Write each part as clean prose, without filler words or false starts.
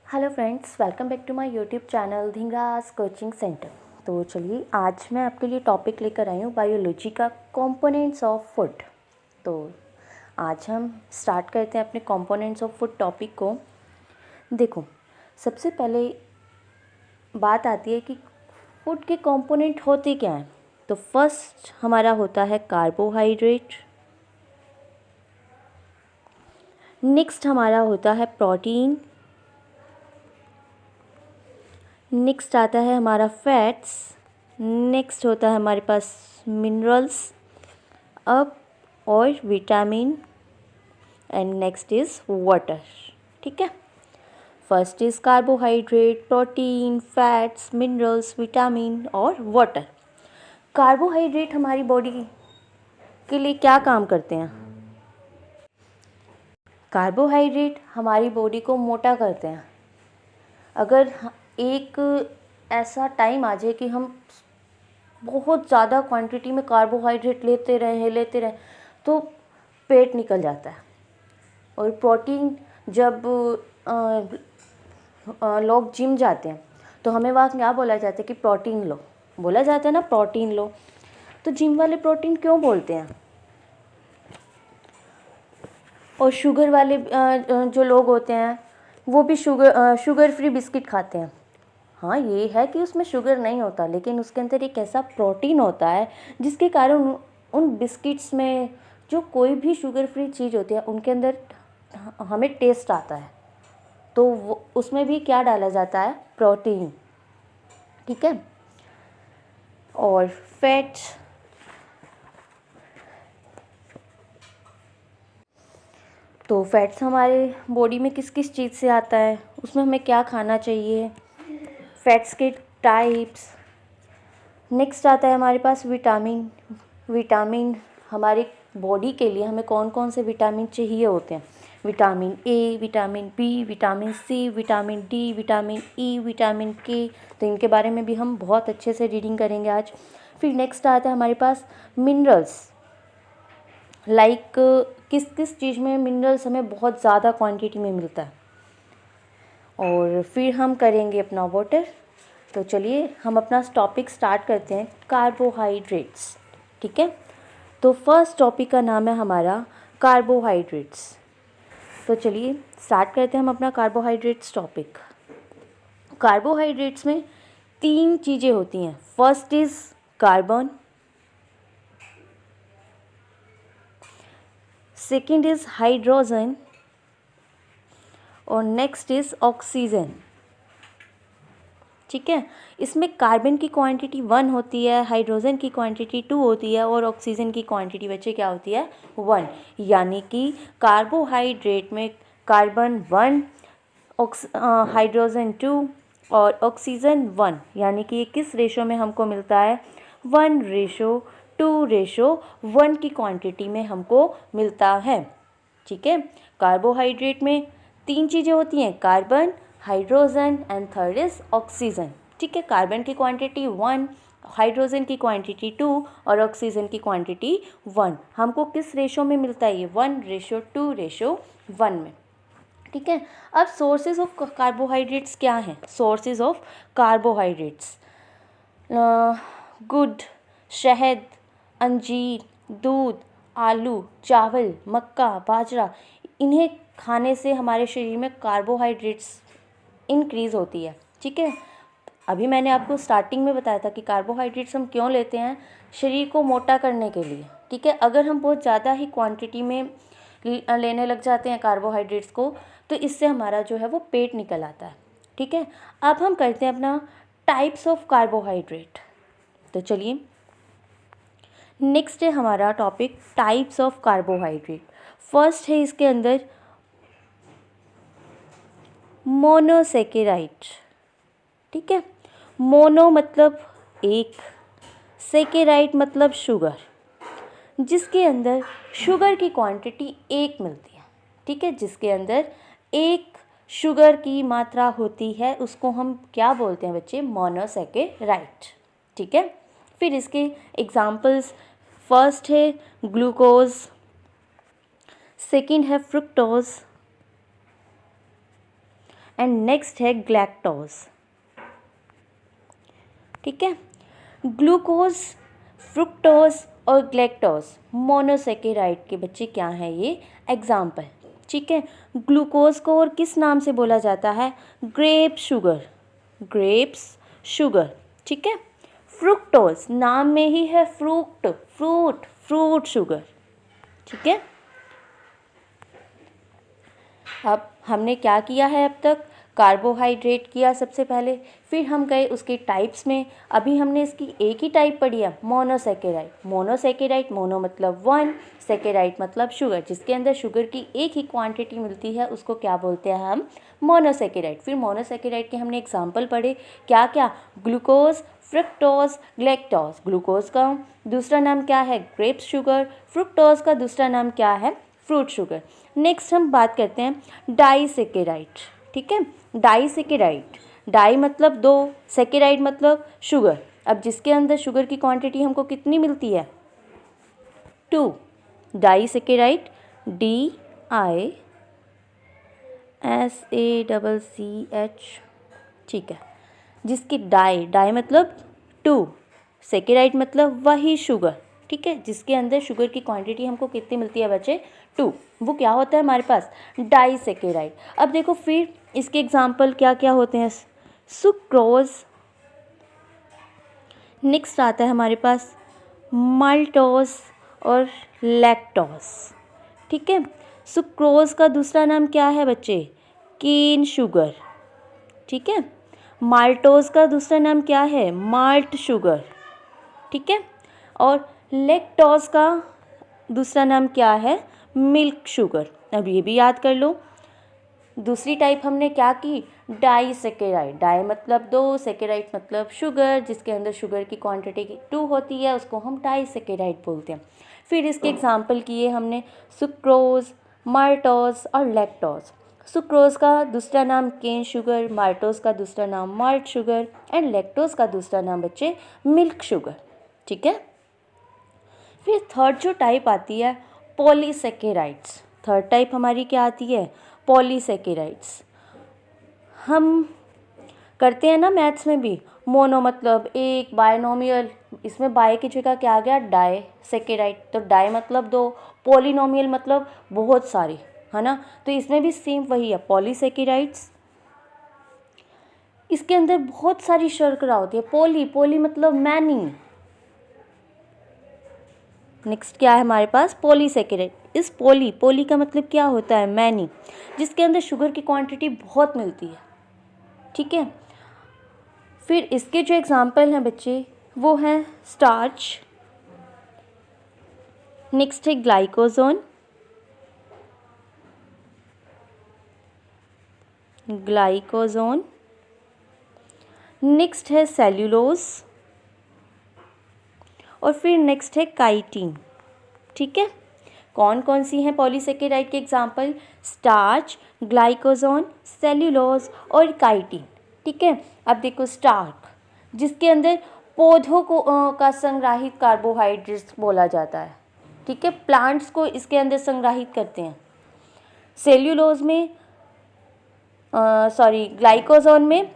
Hello friends, welcome back to my YouTube channel Dhingraj coaching centre. तो चलिए, आज मैं आपके लिए टॉपिक लेकर आई हूँ बायोलॉजी का कंपोनेंट्स ऑफ फूड। तो आज हम स्टार्ट करते हैं अपने कंपोनेंट्स ऑफ फूड टॉपिक को। देखो, सबसे पहले बात आती है कि फूड के कंपोनेंट होते क्या हैं। तो फर्स्ट हमारा होता है कार्बोहाइड्रेट, नेक्स्ट हमारा होता है प्रोटीन, नेक्स्ट आता है हमारा फैट्स, नेक्स्ट होता है हमारे पास मिनरल्स अब और vitamin and next is water. ठीक है, first is carbohydrate, protein, fats, minerals, vitamin और वाटर। कार्बोहाइड्रेट हमारी बॉडी के लिए क्या काम करते हैं? कार्बोहाइड्रेट हमारी बॉडी को मोटा करते हैं। अगर एक ऐसा टाइम आ जाए कि हम बहुत ज़्यादा क्वांटिटी में कार्बोहाइड्रेट लेते रहें तो पेट निकल जाता है। और प्रोटीन, जब लोग जिम जाते हैं तो हमें वहाँ क्या बोला जाता है कि प्रोटीन लो, बोला जाता है ना, प्रोटीन लो। तो जिम वाले प्रोटीन क्यों बोलते हैं? और शुगर वाले जो लोग होते हैं वो भी शुगर फ्री बिस्किट खाते हैं। हाँ, ये है कि उसमें शुगर नहीं होता, लेकिन उसके अंदर एक ऐसा प्रोटीन होता है जिसके कारण उन बिस्किट्स में जो कोई भी शुगर फ्री चीज़ होती है उनके अंदर हमें टेस्ट आता है। तो वो उसमें भी क्या डाला जाता है? प्रोटीन। ठीक है। और फैट, तो फैट्स हमारे बॉडी में किस किस चीज़ से आता है, उसमें हमें क्या खाना चाहिए, फैट्स के टाइप्स। नेक्स्ट आता है हमारे पास विटामिन। विटामिन हमारे बॉडी के लिए हमें कौन कौन से विटामिन चाहिए होते हैं? Vitamin A, vitamin B, vitamin C, vitamin D, vitamin E, vitamin K. तो इनके बारे में भी हम बहुत अच्छे से रीडिंग करेंगे आज। फिर नेक्स्ट आता है हमारे पास मिनरल्स। लाइक किस किस चीज़ में मिनरल्स हमें बहुत ज़्यादा क्वांटिटी में मिलता है। और फिर हम करेंगे अपना वाटर। तो चलिए हम अपना टॉपिक स्टार्ट करते हैं, कार्बोहाइड्रेट्स। ठीक है, तो फर्स्ट टॉपिक का नाम है हमारा कार्बोहाइड्रेट्स। तो चलिए स्टार्ट करते हैं हम अपना कार्बोहाइड्रेट्स टॉपिक। कार्बोहाइड्रेट्स में तीन चीज़ें होती हैं। First is carbon, second is hydrogen और नेक्स्ट इज़ ऑक्सीजन। ठीक है, इसमें कार्बन की क्वांटिटी 1 होती है, हाइड्रोजन की क्वांटिटी 2 होती है और ऑक्सीजन की क्वांटिटी बच्चे क्या होती है? 1। यानी कि कार्बोहाइड्रेट में कार्बन 1, हाइड्रोजन 2 और ऑक्सीजन 1। यानी कि ये किस रेशो में हमको मिलता है? 1:2:1 की क्वांटिटी में हमको मिलता है। ठीक है, कार्बोहाइड्रेट में तीन चीज़ें होती हैं, carbon, hydrogen and third is oxygen. ठीक है, कार्बन की क्वांटिटी 1, हाइड्रोजन की क्वांटिटी 2 और ऑक्सीजन की क्वांटिटी 1। हमको किस रेशो में मिलता है? ये 1:2:1 में। ठीक है, अब सोर्सेज ऑफ कार्बोहाइड्रेट्स क्या हैं? सोर्सेज ऑफ कार्बोहाइड्रेट्स, गुड़, शहद, अंजीर, दूध, आलू, चावल, मक्का, बाजरा। इन्हें खाने से हमारे शरीर में कार्बोहाइड्रेट्स इंक्रीज़ होती है। ठीक है, अभी मैंने आपको स्टार्टिंग में बताया था कि कार्बोहाइड्रेट्स हम क्यों लेते हैं? शरीर को मोटा करने के लिए। ठीक है, अगर हम बहुत ज़्यादा ही क्वांटिटी में लेने लग जाते हैं कार्बोहाइड्रेट्स को तो इससे हमारा जो है वो पेट निकल आता है। ठीक है, अब हम करते हैं अपना टाइप्स ऑफ कार्बोहाइड्रेट। तो चलिए नेक्स्ट है हमारा topic types of carbohydrate. First है इसके अंदर मोनोसेकेराइड। ठीक है, मोनो मतलब एक, सेकेराइड मतलब शुगर, जिसके अंदर शुगर की क्वांटिटी 1 मिलती है। ठीक है, जिसके अंदर 1 शुगर की मात्रा होती है उसको हम क्या बोलते हैं बच्चे? मोनोसेकेराइड। ठीक है, फिर इसके एग्जाम्पल्स, फर्स्ट है ग्लूकोज, सेकंड है फ्रुक्टोज एंड नेक्स्ट है ग्लैक्टोज। ठीक है, ग्लूकोज, फ्रुक्टोज और ग्लैक्टोज मोनोसेकेराइड के बच्चे क्या हैं, ये एग्जाम्पल। ठीक है, ग्लूकोज को और किस नाम से बोला जाता है, ग्रेप शुगर, ग्रेप्स शुगर। ठीक है, फ्रुक्टोज नाम में ही है फ्रूट, फ्रूट शुगर। ठीक है, अब हमने क्या किया है, अब तक कार्बोहाइड्रेट किया सबसे पहले, फिर हम गए उसके टाइप्स में। अभी हमने इसकी एक ही टाइप पढ़ी है, मोनोसेकेराइड। मोनोसेकेराइड, मोनो मतलब वन, सेकेराइड मतलब शुगर, जिसके अंदर शुगर की एक ही क्वांटिटी मिलती है उसको क्या बोलते हैं हम, मोनोसेकेराइड। फिर मोनोसेकेराइड के हमने एग्जाम्पल पढ़े, क्या क्या, ग्लूकोज, फ्रुक्टोज, ग्लैक्टोज। ग्लूकोज का दूसरा नाम क्या है, ग्रेप शुगर। फ्रुक्टोज का दूसरा नाम क्या है, फ्रूट शुगर। नेक्स्ट हम बात करते हैं डाइसेकेराइड। ठीक है, डाइसेकेराइड, डाई मतलब दो, सेकेराइड मतलब शुगर। अब जिसके अंदर शुगर की क्वांटिटी हमको कितनी मिलती है, 2, डाइसेकेराइड, DISACCH। ठीक है, जिसकी डाई मतलब 2, सेकेराइड मतलब वही शुगर। ठीक है, जिसके अंदर शुगर की क्वांटिटी हमको कितनी मिलती है बच्चे, 2, वो क्या होता है हमारे पास, डाइसेकेराइड। अब देखो फिर इसके एग्जाम्पल क्या क्या होते हैं, सुक्रोज। नेक्स्ट आता है हमारे पास माल्टोज और लैक्टोज। ठीक है, सुक्रोज का दूसरा नाम क्या है बच्चे, केन शुगर। ठीक है, माल्टोज का दूसरा नाम क्या है, माल्ट शुगर। ठीक है, और लैक्टोज का दूसरा नाम क्या है, मिल्क शुगर। अब ये भी याद कर लो। दूसरी टाइप हमने क्या की, डाइसेकेराइड। डाई मतलब दो, सेकेराइड मतलब शुगर, जिसके अंदर शुगर की क्वांटिटी 2 होती है उसको हम डाइसेकेराइड बोलते हैं। फिर इसके एग्जाम्पल किए हमने सुक्रोज, माल्टोज और लैक्टोज। सुक्रोज का दूसरा नाम केन शुगर, माल्टोज का दूसरा नाम माल्ट शुगर एंड लैक्टोज का दूसरा नाम बच्चे मिल्क शुगर। ठीक है, फिर थर्ड जो टाइप आती है पॉलीसेकेराइड्स। थर्ड टाइप हमारी क्या आती है, पॉलीसेकेराइड्स। हम करते हैं ना मैथ्स में भी, मोनो मतलब एक, बायनोमियल, इसमें बाय की जगह क्या आ गया, डाई सेकेराइड। तो डाई मतलब दो, पॉलिनोमियल मतलब बहुत सारी, है ना। तो इसमें भी सेम वही है, पॉलीसेकेराइड्स। इसके अंदर बहुत सारी शर्करा होती है, पोली मतलब मैनी। नेक्स्ट क्या है हमारे पास, पॉलीसेकेराइड। इस पोली का मतलब क्या होता है, मैनी, जिसके अंदर शुगर की क्वांटिटी बहुत मिलती है। ठीक है, फिर इसके जो एग्जाम्पल हैं बच्चे वो हैं स्टार्च। नेक्स्ट है ग्लाइकोजोन, नेक्स्ट है सेल्यूलोज और फिर नेक्स्ट है काइटिन। ठीक है, कौन कौन सी हैं पॉलीसेकेराइड के एग्जाम्पल, स्टार्च, ग्लाइकोजोन, सेल्यूलोज और काइटिन। ठीक है, अब देखो स्टार्च, जिसके अंदर पौधों को का संग्रहित कार्बोहाइड्रेट्स बोला जाता है। ठीक है, प्लांट्स को इसके अंदर संग्रहित करते हैं। सेल्यूलोज में ग्लाइकोजोन में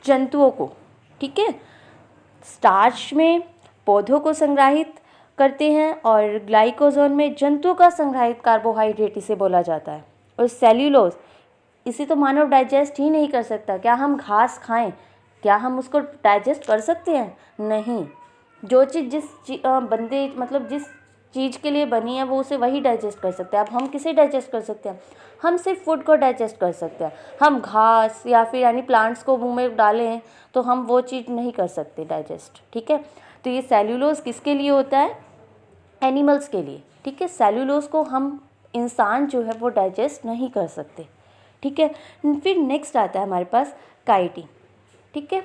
जंतुओं को। ठीक है, स्टार्च में पौधों को संग्रहित करते हैं और ग्लाइकोजोन में जंतुओं का संग्रहित कार्बोहाइड्रेट इसे बोला जाता है। और सेल्यूलोज, इसे तो मानव डाइजेस्ट ही नहीं कर सकता। क्या हम घास खाएं, क्या हम उसको डाइजेस्ट कर सकते हैं, नहीं। जो चीज़ जिस चीज़ के लिए बनी है वो उसे वही डाइजेस्ट कर सकते हैं। अब हम किसे डाइजेस्ट कर सकते हैं, हम सिर्फ फूड को डाइजेस्ट कर सकते हैं। हम घास या फिर यानी प्लांट्स को मुंह में डालें तो हम वो चीज़ नहीं कर सकते डाइजेस्ट। ठीक है, तो ये सेल्यूलोज किसके लिए होता है, एनिमल्स के लिए। ठीक है, सेल्यूलोज को हम इंसान जो है वो डाइजेस्ट नहीं कर सकते। ठीक है, फिर नेक्स्ट आता है हमारे पास काइटिन। ठीक है,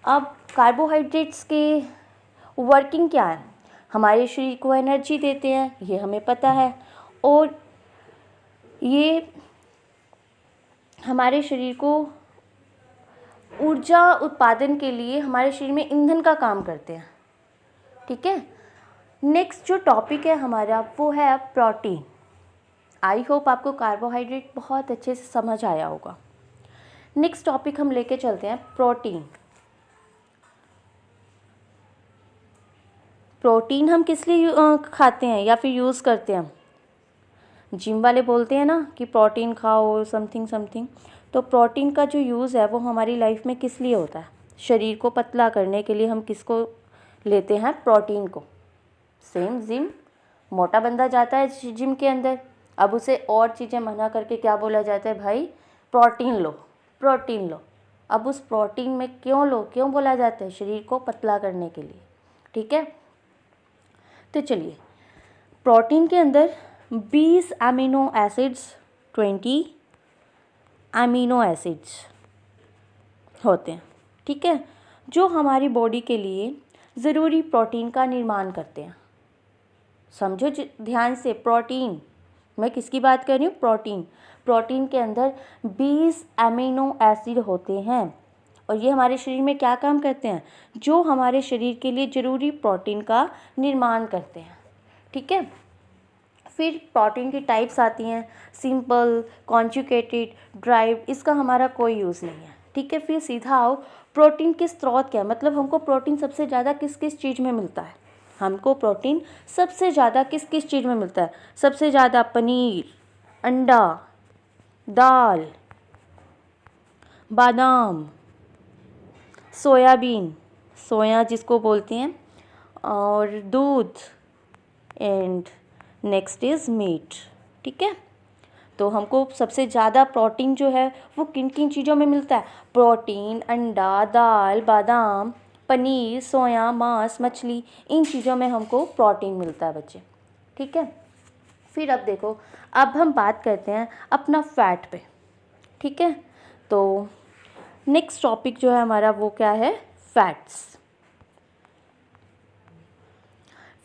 अब कार्बोहाइड्रेट्स के वर्किंग क्या है, हमारे शरीर को एनर्जी देते हैं, ये हमें पता है। और ये हमारे शरीर को ऊर्जा उत्पादन के लिए हमारे शरीर में ईंधन का काम करते हैं। ठीक है, नेक्स्ट जो टॉपिक है हमारा वो है प्रोटीन। आई होप आपको कार्बोहाइड्रेट बहुत अच्छे से समझ आया होगा। नेक्स्ट टॉपिक हम लेके चलते हैं प्रोटीन। प्रोटीन हम किस लिए खाते हैं या फिर यूज़ करते हैं? जिम वाले बोलते हैं ना कि प्रोटीन खाओ समथिंग समथिंग। तो प्रोटीन का जो यूज़ है वो हमारी लाइफ में किस लिए होता है? शरीर को पतला करने के लिए हम किसको लेते हैं? प्रोटीन को। सेम जिम, मोटा बंदा जाता है जिम के अंदर, अब उसे और चीज़ें मना करके क्या बोला जाता है? भाई प्रोटीन लो, प्रोटीन लो। अब उस प्रोटीन में क्यों लो, क्यों बोला जाता है? शरीर को पतला करने के लिए। ठीक है, तो चलिए, प्रोटीन के अंदर 20 अमीनो एसिड्स, 20 अमीनो एसिड्स होते हैं। ठीक है, जो हमारी बॉडी के लिए ज़रूरी प्रोटीन का निर्माण करते हैं। समझो ध्यान से, प्रोटीन, मैं किसकी बात कर रही हूँ? प्रोटीन। प्रोटीन के अंदर 20 अमीनो एसिड होते हैं और ये हमारे शरीर में क्या काम करते हैं? जो हमारे शरीर के लिए ज़रूरी प्रोटीन का निर्माण करते हैं। ठीक है, फिर प्रोटीन की टाइप्स आती हैं, सिंपल, कॉन्जुगेटेड, ड्राइव, इसका हमारा कोई यूज़ नहीं है। ठीक है, फिर सीधा आओ, प्रोटीन के स्रोत क्या है? मतलब हमको प्रोटीन सबसे ज़्यादा किस किस चीज़ में मिलता है? हमको प्रोटीन सबसे ज़्यादा किस किस चीज़ में मिलता है? सबसे ज़्यादा पनीर, अंडा, दाल, बादाम, सोयाबीन, सोया जिसको बोलते हैं, और दूध, एंड नेक्स्ट इज़ मीट। ठीक है, तो हमको सबसे ज़्यादा प्रोटीन जो है वो किन किन चीज़ों में मिलता है? प्रोटीन अंडा, दाल, बादाम, पनीर, सोया, मांस, मछली, इन चीज़ों में हमको प्रोटीन मिलता है बच्चे। ठीक है, फिर अब देखो, अब हम बात करते हैं अपना फैट पे। ठीक है, तो नेक्स्ट टॉपिक जो है हमारा वो क्या है? फैट्स।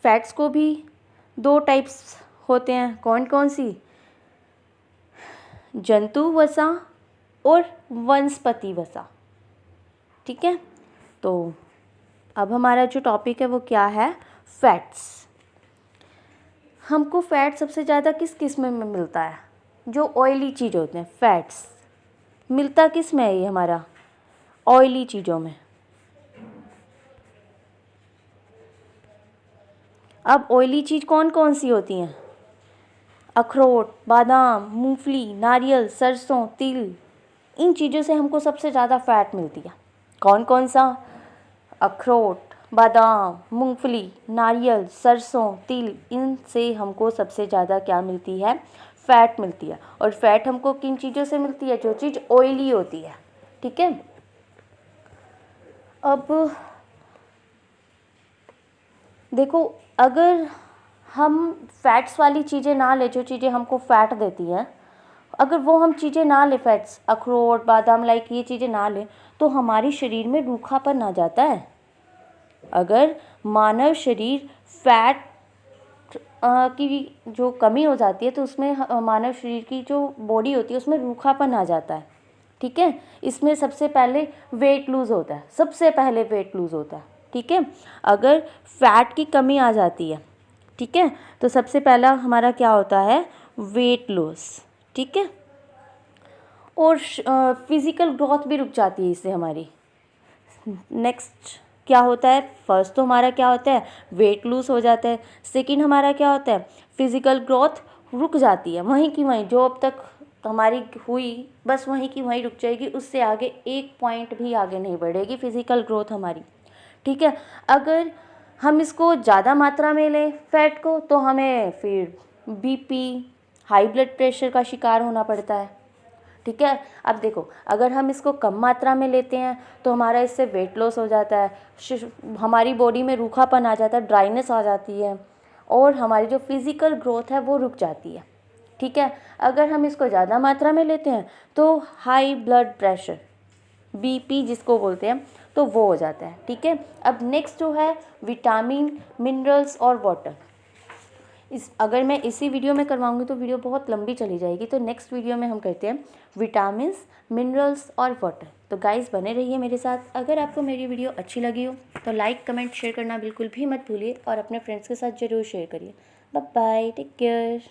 फैट्स को भी 2 टाइप्स होते हैं, कौन कौन सी? जंतु वसा और वनस्पति वसा। ठीक है, तो अब हमारा जो टॉपिक है वो क्या है? फैट्स। हमको फैट सबसे ज़्यादा किस किस में मिलता है? जो ऑयली चीज़ होते हैं, फैट्स मिलता किस में है? ये हमारा ऑयली चीज़ों में। अब ऑयली चीज़ कौन कौन सी होती हैं? अखरोट, बादाम, मूंगफली, नारियल, सरसों, तिल, इन चीज़ों से हमको सबसे ज़्यादा फैट मिलती है। कौन कौन सा? अखरोट, बादाम, मूंगफली, नारियल, सरसों, तिल, इनसे हमको सबसे ज़्यादा क्या मिलती है? फैट मिलती है। और फैट हमको किन चीज़ों से मिलती है? जो चीज़ ऑयली होती है। ठीक है, अब देखो, अगर हम फैट्स वाली चीज़ें ना ले, जो चीज़ें हमको फैट देती हैं, अगर वो हम चीज़ें ना ले, फैट्स, अखरोट, बादाम, लाइक ये चीज़ें ना ले, तो हमारे शरीर में रूखापन आ जाता है। अगर मानव शरीर फैट की जो कमी हो जाती है तो उसमें मानव शरीर की जो बॉडी होती है उसमें रूखापन आ जाता है। ठीक है, इसमें सबसे पहले वेट लूज़ होता है, सबसे पहले वेट लूज़ होता है। ठीक है, अगर फैट की कमी आ जाती है, ठीक है, तो सबसे पहला हमारा क्या होता है? Weight loss. ठीक है, और फिज़िकल ग्रोथ भी रुक जाती है इससे हमारी। नेक्स्ट क्या होता है? फर्स्ट तो हमारा क्या होता है? वेट लूज़ हो जाता है। सेकंड हमारा क्या होता है? फिज़िकल ग्रोथ रुक जाती है, वहीं की वहीं, जो अब तक हमारी हुई बस वहीं की वहीं रुक जाएगी, उससे आगे 1 पॉइंट भी आगे नहीं बढ़ेगी फिज़िकल ग्रोथ हमारी। ठीक है, अगर हम इसको ज़्यादा मात्रा में लें फैट को, तो हमें फिर बीपी, हाई ब्लड प्रेशर का शिकार होना पड़ता है। ठीक है, अब देखो, अगर हम इसको कम मात्रा में लेते हैं तो हमारा इससे वेट लॉस हो जाता है, हमारी बॉडी में रूखापन आ जाता है, ड्राइनेस आ जाती है, और हमारी जो फिज़िकल ग्रोथ है वो रुक जाती है। ठीक है, अगर हम इसको ज़्यादा मात्रा में लेते हैं तो हाई ब्लड प्रेशर, बीपी जिसको बोलते हैं, तो वो हो जाता है। ठीक है, अब नेक्स्ट जो है विटामिन, मिनरल्स और वाटर। अगर मैं इसी वीडियो में करवाऊंगी तो वीडियो बहुत लंबी चली जाएगी, तो नेक्स्ट वीडियो में हम करते हैं विटामिन्स, मिनरल्स और वाटर। तो गाइस बने रहिए मेरे साथ। अगर आपको मेरी वीडियो अच्छी लगी हो तो लाइक, कमेंट, शेयर करना बिल्कुल भी मत भूलिए और अपने फ्रेंड्स के साथ ज़रूर शेयर करिए। Bye bye, take care.